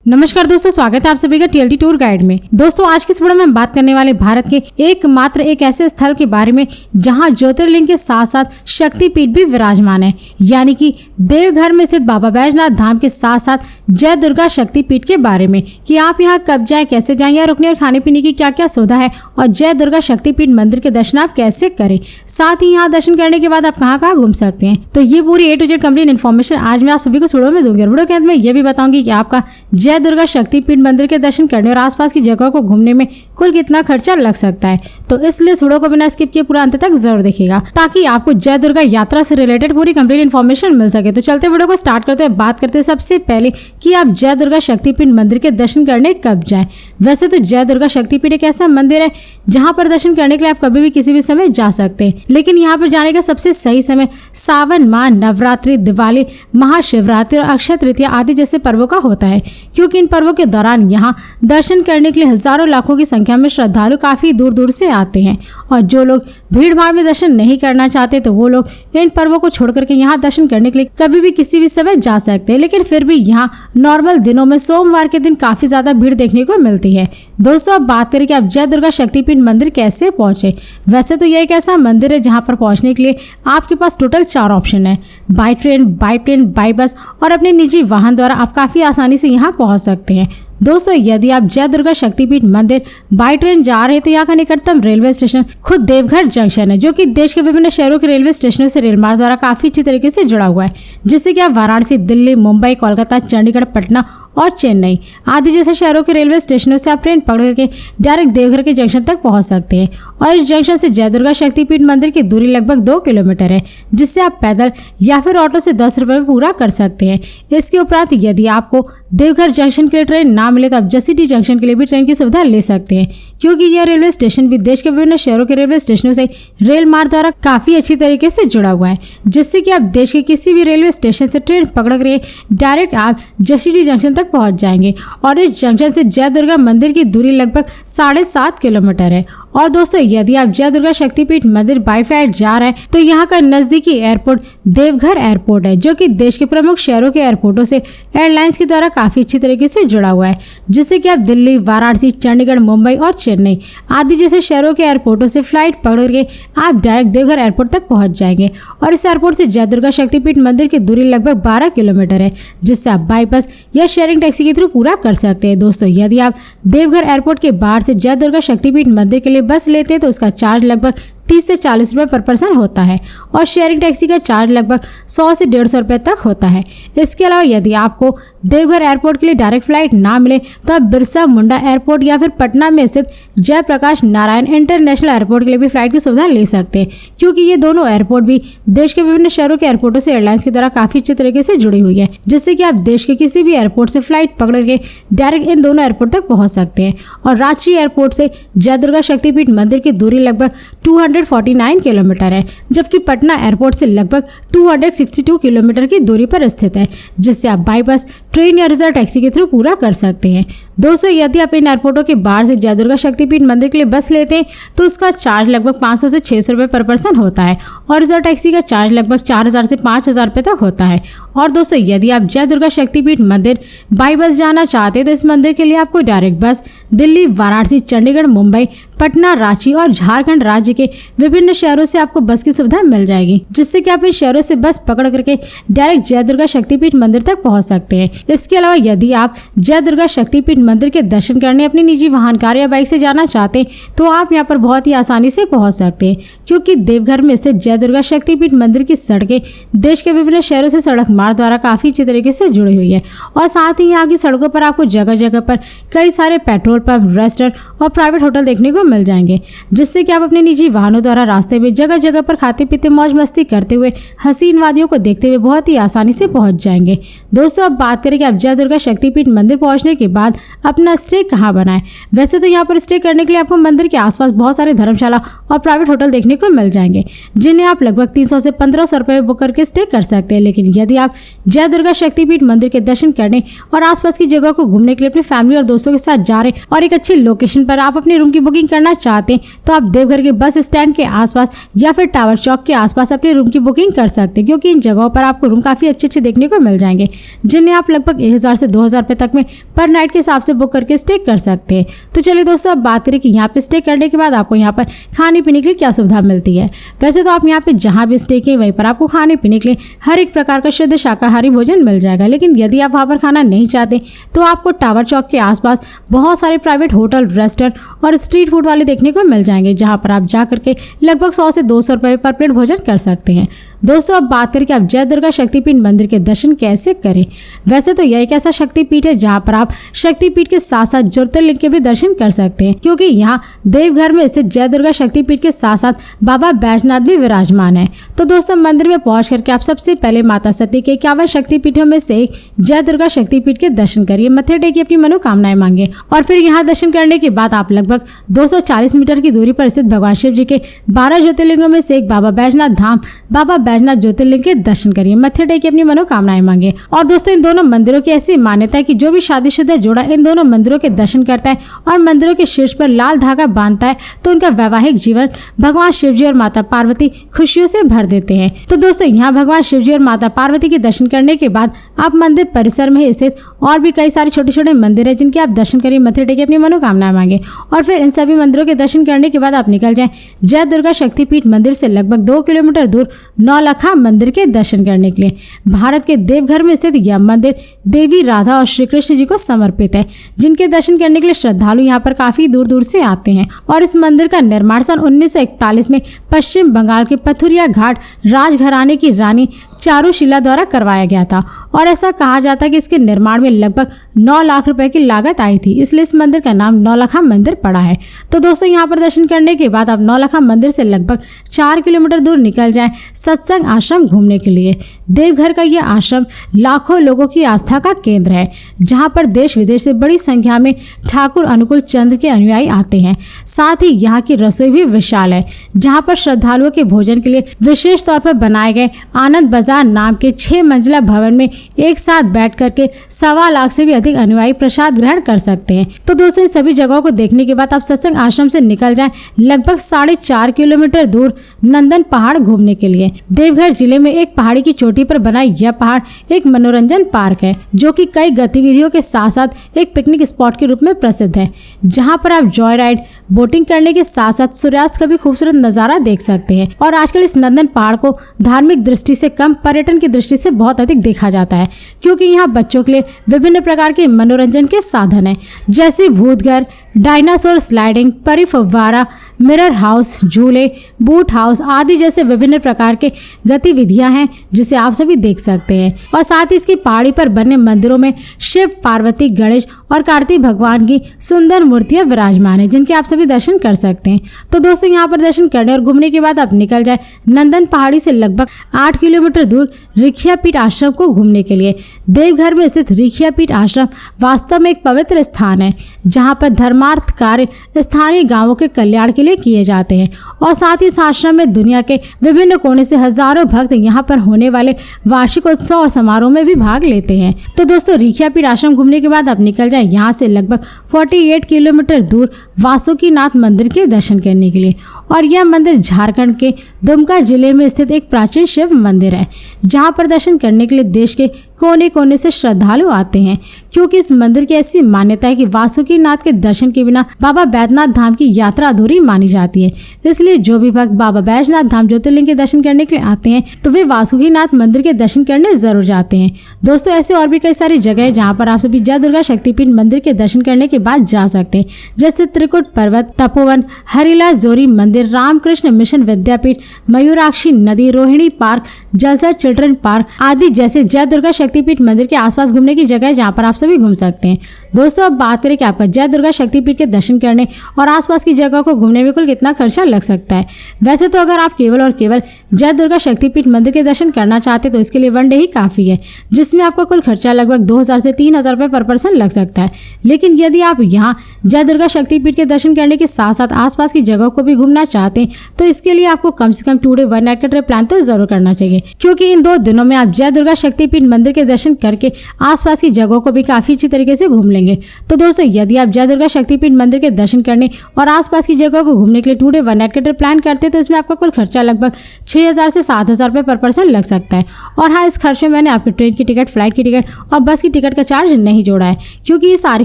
नमस्कार दोस्तों, स्वागत है आप सभी का टीएलटी टूर गाइड में। दोस्तों आज की इस वीडियो में हम बात करने वाले भारत के एकमात्र एक ऐसे स्थल के बारे में जहां ज्योतिर्लिंग के साथ साथ शक्तिपीठ भी विराजमान है, यानी कि देवघर में स्थित बाबा बैजनाथ धाम के साथ साथ जय दुर्गा शक्तिपीठ के बारे में कि आप यहाँ कब जाए, कैसे जाएं, या रुकने और खाने पीने की क्या क्या सुविधा है और जय दुर्गा शक्तिपीठ मंदिर के दर्शन आप कैसे करें। साथ ही यहाँ दर्शन करने के बाद आप कहाँ कहाँ घूम सकते हैं। तो ये पूरी A to Z complete information आज मैं आप सभी को इस वीडियो में दूंगी। और वीडियो के अंत में ये भी बताऊंगी कि आपका जय दुर्गा शक्तिपीठ मंदिर के दर्शन करने और आसपास की जगह को घूमने में कुल कितना खर्चा लग सकता है। तो इसलिए इस वीडियो को बिना स्किप किए पूरा अंत तक जरूर देखिएगा ताकि आपको जय दुर्गा यात्रा से रिलेटेड पूरी कंप्लीट इन्फॉर्मेशन मिल सके। तो चलते वीडियो को स्टार्ट करते हैं। बात करते हैं सबसे पहले कि आप जय दुर्गा शक्तिपीठ मंदिर के दर्शन करने कब जाएं। वैसे तो जय दुर्गा शक्तिपीठ एक ऐसा मंदिर है जहां पर दर्शन करने के लिए आप कभी भी किसी भी समय जा सकते हैं, लेकिन यहाँ पर जाने का सबसे सही समय सावन माह, नवरात्रि, दिवाली, महाशिवरात्रि और अक्षय तृतीया आदि जैसे पर्वों का होता है, क्योंकि इन पर्वों के दौरान यहाँ दर्शन करने के लिए हजारों लाखों की संख्या में श्रद्धालु काफी दूर दूर से आते हैं। और जो लोग भीड़ भाड़ में दर्शन नहीं करना चाहते तो वो लोग इन पर्वों को छोड़ करके यहाँ दर्शन करने के लिए कभी भी किसी भी समय जा सकते हैं। लेकिन फिर भी यहाँ नॉर्मल दिनों में सोमवार के दिन काफी ज्यादा भीड़ देखने को मिलती है। दोस्तों अब बात करें कि आप जय दुर्गा शक्तिपीठ मंदिर कैसे पहुंचे। वैसे तो यह एक ऐसा मंदिर है जहां पर पहुंचने के लिए आपके पास टोटल 4 ऑप्शन है, by train, by plane, by bus और अपने निजी वाहन द्वारा आप काफी आसानी से यहाँ पहुंच सकते हैं। दोस्तों यदि आप जय दुर्गा शक्तिपीठ मंदिर बाय ट्रेन जा रहे हैं तो यहाँ का निकटतम रेलवे स्टेशन खुद देवघर जंक्शन है, जो कि देश के विभिन्न शहरों के रेलवे स्टेशनों से रेलमार्ग द्वारा काफी अच्छी तरीके से जुड़ा हुआ है, जिससे कि आप वाराणसी, दिल्ली, मुंबई, कोलकाता, चंडीगढ़, पटना और चेन्नई आदि जैसे शहरों के रेलवे स्टेशनों से आप ट्रेन पकड़ करके डायरेक्ट देवघर के जंक्शन तक पहुंच सकते हैं। और इस जंक्शन से जय दुर्गा शक्तिपीठ मंदिर की दूरी लगभग 2 किलोमीटर है, जिससे आप पैदल या फिर ऑटो से 10 रुपए में पूरा कर सकते हैं। इसके उपरांत यदि आपको देवघर जंक्शन के लिए ट्रेन ना मिले तो आप जसीडीह जंक्शन के लिए भी ट्रेन की सुविधा ले सकते हैं, क्योंकि यह रेलवे स्टेशन भी देश के विभिन्न शहरों के रेलवे स्टेशनों से रेल मार्ग द्वारा काफी अच्छी तरीके से जुड़ा हुआ है, जिससे कि आप देश के किसी भी रेलवे स्टेशन से ट्रेन पकड़ कर डायरेक्ट आप जसीडीह जंक्शन तक पहुंच जाएंगे। और इस जंक्शन से जय दुर्गा मंदिर की दूरी लगभग 7.5 किलोमीटर है। और दोस्तों यदि आप जय दुर्गा शक्तिपीठ मंदिर बाय फ्लाइट जा रहे हैं तो यहाँ का नजदीकी एयरपोर्ट देवघर एयरपोर्ट है, जो कि देश के प्रमुख शहरों के एयरपोर्टों से एयरलाइंस के द्वारा काफी अच्छी तरीके से जुड़ा हुआ है, जिससे कि आप दिल्ली, वाराणसी, चंडीगढ़, मुंबई और चेन्नई आदि जैसे शहरों के एयरपोर्टों से फ्लाइट पकड़ के आप डायरेक्ट देवघर एयरपोर्ट तक पहुंच जाएंगे। और इस एयरपोर्ट से जय दुर्गा शक्तिपीठ मंदिर की दूरी लगभग 12 किलोमीटर है, जिससे आप बाई बस या शेयरिंग टैक्सी के थ्रू पूरा कर सकते हैं। दोस्तों यदि आप देवघर एयरपोर्ट के बाहर से जय दुर्गा शक्तिपीठ मंदिर के लिए बस लेते हैं तो उसका चार्ज लगभग 30 से 40 रुपए पर पर्सन होता है, और शेयरिंग टैक्सी का चार्ज लगभग 100 से 150 रुपए तक होता है। इसके अलावा यदि आपको देवघर एयरपोर्ट के लिए डायरेक्ट फ्लाइट ना मिले तो आप बिरसा मुंडा एयरपोर्ट या फिर पटना में स्थित जयप्रकाश नारायण इंटरनेशनल एयरपोर्ट के लिए भी फ्लाइट की सुविधा ले सकते हैं, क्योंकि ये दोनों एयरपोर्ट भी देश के विभिन्न शहरों के एयरपोर्टों से एयरलाइंस की तरह काफी अच्छे तरीके से जुड़ी हुई है, जिससे कि आप देश के किसी भी एयरपोर्ट से फ्लाइट पकड़ के डायरेक्ट इन दोनों एयरपोर्ट तक पहुंच सकते हैं। और रांची एयरपोर्ट से जय दुर्गा शक्तिपीठ मंदिर की दूरी लगभग 249 किलोमीटर है, जबकि पटना एयरपोर्ट से लगभग 262 किलोमीटर की दूरी पर स्थित है, जिससे आप बाई बस, ट्रेन या रिजर्व टैक्सी के थ्रू पूरा कर सकते हैं। दोस्तों यदि आप इन एयरपोर्टों के बाहर से जय दुर्गा शक्तिपीठ मंदिर के लिए बस लेते हैं तो उसका चार्ज लगभग 500 से 600 रुपए पर पर्सन होता है, और रिजर्व टैक्सी का चार्ज लगभग 4000 से 5000 रुपए तक होता है। और दोस्तों यदि आप जय दुर्गा शक्तिपीठ मंदिर बाई बस जाना चाहते हैं तो इस मंदिर के लिए आपको डायरेक्ट बस दिल्ली, वाराणसी, चंडीगढ़, मुंबई, पटना, रांची और झारखंड राज्य के विभिन्न शहरों से आपको बस की सुविधा मिल जाएगी, जिससे कि आप इन शहरों से बस पकड़ करके डायरेक्ट जय दुर्गा शक्तिपीठ मंदिर तक पहुंच सकते हैं। इसके अलावा यदि आप जय दुर्गा शक्तिपीठ मंदिर के दर्शन करने अपनी निजी वाहन, कार या बाइक से जाना चाहते हैं तो आप यहाँ पर बहुत ही आसानी से पहुंच सकते हैं, क्योंकि देवघर में स्थित जय दुर्गा शक्तिपीठ मंदिर की सड़कें देश के विभिन्न शहरों से सड़क मार्ग द्वारा काफी अच्छी तरीके से जुड़ी हुई है। और साथ ही यहाँ की सड़कों पर आपको जगह जगह पर कई सारे पेट्रोल पंप, रेस्टोरेंट और प्राइवेट होटल देखने को मिल जाएंगे, जिससे कि आप अपने निजी वाहनों द्वारा रास्ते में जगह जगह पर खाते पीते मौज मस्ती करते हुए हसीन वादियों को देखते हुए बहुत ही आसानी से पहुंच जाएंगे। दोस्तों अब बात करें कि आप जय दुर्गा शक्तिपीठ मंदिर पहुंचने के बाद अपना स्टे कहाँ बनाएं। वैसे तो यहाँ पर स्टे करने के लिए आपको मंदिर के आसपास बहुत सारे धर्मशाला और प्राइवेट होटल देखने को मिल जाएंगे, जिन्हें आप लगभग 300 से 1500 रुपए बुक करके स्टे कर सकते हैं। लेकिन यदि आप जय दुर्गा शक्तिपीठ मंदिर के दर्शन करने और आसपास की जगह को घूमने के लिए अपनी फैमिली और दोस्तों के साथ जा रहे और एक अच्छी लोकेशन पर आप अपने रूम की बुकिंग करना चाहते हैं, तो आप देवघर के बस स्टैंड के आसपास या फिर टावर चौक के आसपास अपने रूम की बुकिंग कर सकते हैं, क्योंकि इन जगहों पर आपको रूम काफी अच्छे देखने को मिल जाएंगे, जिन्हें आप लगभग 1000 से 2000 रुपए तक में पर नाइट के हिसाब से बुक करके स्टे कर सकते हैं। तो चलिए दोस्तों, अब बात करें कि यहाँ पे स्टे करने के बाद आपको यहाँ पर खाने पीने के लिए क्या सुविधा मिलती है। वैसे तो आप यहाँ पे जहाँ भी स्टे किए वहीं पर आपको खाने पीने के लिए हर एक प्रकार का शुद्ध शाकाहारी भोजन मिल जाएगा। लेकिन यदि आप वहाँ पर खाना नहीं चाहते तो आपको टावर चौक के आसपास बहुत सारे प्राइवेट होटल, रेस्टोरेंट और स्ट्रीट फूड वाले देखने को मिल जाएंगे, जहाँ पर आप जा करके लगभग 100 से 200 रुपए पर प्लेट भोजन कर सकते हैं। दोस्तों, अब बात करें कि आप जय दुर्गा शक्तिपीठ मंदिर के दर्शन कैसे करें। वैसे तो यह एक ऐसा शक्तिपीठ है जहां पर आप शक्तिपीठ के साथ साथ ज्योतिर्लिंग के भी दर्शन कर सकते हैं, क्योंकि यहाँ देवघर में स्थित जय दुर्गा शक्तिपीठ के साथ साथ बाबा बैजनाथ भी विराजमान है। तो दोस्तों, मंदिर में पहुंच करके आप सबसे पहले माता सती के 51 शक्तिपीठों में से एक जय दुर्गा शक्तिपीठ के दर्शन करिए, मत्थे टेकिए, अपनी मनोकामनाएं मांगे और फिर यहाँ दर्शन करने के बाद आप लगभग 240 मीटर की दूरी पर स्थित भगवान शिव जी के 12 ज्योतिर्लिंगों में से एक बाबा बैजनाथ धाम, बाबा बैजनाथ ज्योतिर्लिंग के दर्शन करिए, मत्थे टेकिए, अपनी मनोकामनाएं मांगे। और दोस्तों, इन दोनों मंदिरों की ऐसी मान्यता है कि जो भी शादीशुदा जोड़ा इन दोनों मंदिरों के दर्शन करता है और मंदिरों के शीर्ष पर लाल धागा बांधता है तो उनका वैवाहिक जीवन भगवान शिव जी और माता पार्वती खुशियों से भर देते हैं। तो दोस्तों, यहाँ भगवान शिव जी और माता पार्वती के दर्शन करने के बाद आप मंदिर परिसर में स्थित और भी कई सारे छोटे छोटे मंदिर है जिनके आप दर्शन करिए, मत्थे टेकिए, अपनी मनोकामनाएं मांगे और फिर इन सभी मंदिरों के दर्शन करने के बाद आप निकल जाएं जय दुर्गा शक्तिपीठ मंदिर से लगभग 2 किलोमीटर दूर नौलखा मंदिर के दर्शन करने के लिए। भारत के देवघर में स्थित यह मंदिर देवी राधा और श्री कृष्ण जी को समर्पित है, जिनके दर्शन करने के लिए श्रद्धालु यहाँ पर काफी दूर दूर से आते हैं। और इस मंदिर का निर्माण सन 1941 में पश्चिम बंगाल के पथुरिया घाट राजघराने की रानी चारुशिला द्वारा करवाया गया था और ऐसा कहा जाता है कि इसके निर्माण में लगभग 9 लाख रुपए की लागत आई थी, इसलिए इस मंदिर का नाम नौलखा मंदिर पड़ा है। तो दोस्तों, यहाँ पर दर्शन करने के बाद आप नौलखा मंदिर से लगभग 4 किलोमीटर दूर निकल जाएं सत्संग आश्रम घूमने के लिए। देवघर का यह आश्रम लाखों लोगों की आस्था का केंद्र है, जहाँ पर देश विदेश से बड़ी संख्या में ठाकुर अनुकूल चंद्र के अनुयायी आते हैं। साथ ही यहाँ की रसोई भी विशाल है, जहाँ पर श्रद्धालुओं के भोजन के लिए विशेष तौर पर बनाए गए आनंद बाजार नाम के 6 मंजिला भवन में एक साथ बैठ करके 1.25 लाख से भी अधिक अनुयायी प्रसाद ग्रहण कर सकते हैं। तो दोस्तों, इन सभी जगहों को देखने के बाद आप सत्संग आश्रम से निकल जाएं लगभग 4.5 किलोमीटर दूर नंदन पहाड़ घूमने के लिए। देवघर जिले में एक पहाड़ी की चोटी पर बना यह पहाड़ एक मनोरंजन पार्क है, जो कि कई गतिविधियों के साथ साथ एक पिकनिक स्पॉट के रूप में प्रसिद्ध है, जहां पर आप जॉय राइड, बोटिंग करने के साथ साथ सूर्यास्त का भी खूबसूरत नजारा देख सकते हैं। और आजकल इस नंदन पहाड़ को धार्मिक दृष्टि से कम पर्यटन की दृष्टि से बहुत अधिक देखा जाता है, क्योंकि यहाँ बच्चों के लिए विभिन्न प्रकार के मनोरंजन के साधन है, जैसे भूतघर, डायनासोर स्लाइडिंग, परी फव्वारा, मिरर हाउस, झूले, बूट हाउस आदि जैसे विभिन्न प्रकार के गतिविधियां हैं जिसे आप सभी देख सकते हैं। और साथ ही इसकी पहाड़ी पर बने मंदिरों में शिव, पार्वती, गणेश और कार्तिक भगवान की सुंदर मूर्तियां विराजमान है, जिनके आप सभी दर्शन कर सकते हैं। तो दोस्तों, यहाँ पर दर्शन करने और घूमने के बाद आप निकल जाए नंदन पहाड़ी से लगभग 8 किलोमीटर दूर रिखियापीठ आश्रम को घूमने के लिए। देवघर में स्थित रिखियापीठ आश्रम वास्तव में एक पवित्र स्थान है, जहाँ पर धर्मार्थ कार्य स्थानीय गांवों के कल्याण के लिए किए जाते हैं और साथ ही इस आश्रम में दुनिया के विभिन्न कोने से हजारों भक्त यहाँ पर होने वाले वार्षिक उत्सव और समारोह में भी भाग लेते हैं। तो दोस्तों, रिखियापीठ आश्रम घूमने के बाद आप निकल जाए यहाँ से लगभग 48 किलोमीटर दूर वासुकीनाथ मंदिर के दर्शन करने के लिए। और यह मंदिर झारखंड के दुमका जिले में स्थित एक प्राचीन शिव मंदिर है, जहाँ पर दर्शन करने के लिए देश के कोने कोने से श्रद्धालु आते हैं, क्योंकि इस मंदिर की ऐसी मान्यता है कि वासुकीनाथ के दर्शन के बिना बाबा बैजनाथ धाम की यात्रा अधूरी मानी जाती है। इसलिए जो भी भक्त बाबा बैजनाथ धाम ज्योतिर्लिंग के दर्शन करने के लिए आते हैं तो वे वासुकीनाथ मंदिर के दर्शन करने जरूर जाते हैं। दोस्तों, ऐसे और भी कई सारी जगह है जहाँ पर आप सभी जय दुर्गा शक्तिपीठ मंदिर के दर्शन करने के बाद जा सकते हैं, जैसे त्रिकुट पर्वत, तपोवन, हरिलाल जोरी मंदिर, रामकृष्ण मिशन विद्यापीठ, मयूराक्षी नदी, रोहिणी पार्क, जलसा चिल्ड्रन पार्क आदि जैसे जय दुर्गा शक्तिपीठ मंदिर के आसपास घूमने की जगह है जहाँ पर आप सभी घूम सकते हैं। दोस्तों अब बात करें कि आपका जय दुर्गा शक्तिपीठ के दर्शन करने और आसपास की जगह को घूमने में कुल कितना खर्चा लग सकता है। वैसे तो अगर आप केवल और केवल जय दुर्गा शक्तिपीठ मंदिर के दर्शन करना चाहते तो इसके लिए 1 डे ही काफ़ी है, जिसमें आपका कुल खर्चा लगभग 2000 से 3000 रुपये पर पर्सन लग सकता है। लेकिन यदि आप यहाँ जय दुर्गा शक्तिपीठ के दर्शन करने के साथ साथ आसपास की जगह को भी घूमना चाहते हैं तो इसके लिए आपको कम से कम 2 डे 1 नाइट का ट्रिप प्लान तो जरूर करना चाहिए, क्योंकि इन 2 दिनों में आप जय दुर्गा शक्तिपीठ मंदिर के दर्शन करके आसपास की जगहों को भी काफी अच्छी तरीके से घूम लेंगे। तो दोस्तों यदि आप जय दुर्गा शक्तिपीठ मंदिर के दर्शन करने और आसपास की जगह को घूमने के लिए 2 डे 1 नाइट का ट्रिप प्लान करते हैं तो इसमें आपका कुल खर्चा लगभग 6000 से 7000 रुपये पर पर्सन लग सकता है। और हाँ, इस खर्च में मैंने आपके ट्रेन की टिकट, फ्लाइट की टिकट और बस की टिकट का चार्ज नहीं जोड़ा है, क्योंकि ये सारे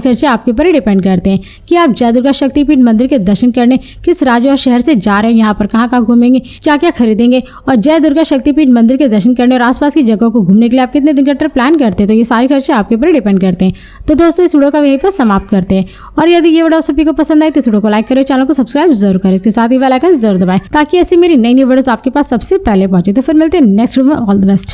खर्चे आपके ऊपर ही डिपेंड करते हैं कि आप जय दुर्गा शक्तिपीठ मंदिर के दर्शन करने किस राज्य और शहर से जा रहे हैं, यहाँ पर कहाँ घूमेंगे, क्या क्या खरीदेंगे और जय दुर्गा शक्तिपीठ मंदिर के दर्शन करने और आसपास की जगहों को घूमने के लिए आप कितने दिन का ट्रिप प्लान करते हैं। तो ये सारे खर्चे आपके ऊपर डिपेंड करते हैं। तो दोस्तों इस वीडियो का यहीं पर समाप्त करते हैं, और यदि ये वीडियो सभी को पसंद आए तो इस वीडियो को लाइक करें, चैनल को सब्सक्राइब जरूर करें, इसके साथ ही बेल आइकन जरूर दबाएं ताकि ऐसी मेरी नई वीडियोस आपके पास सबसे पहले पहुंचे। तो फिर मिलते हैं नेक्स्ट वीडियो में। All the best.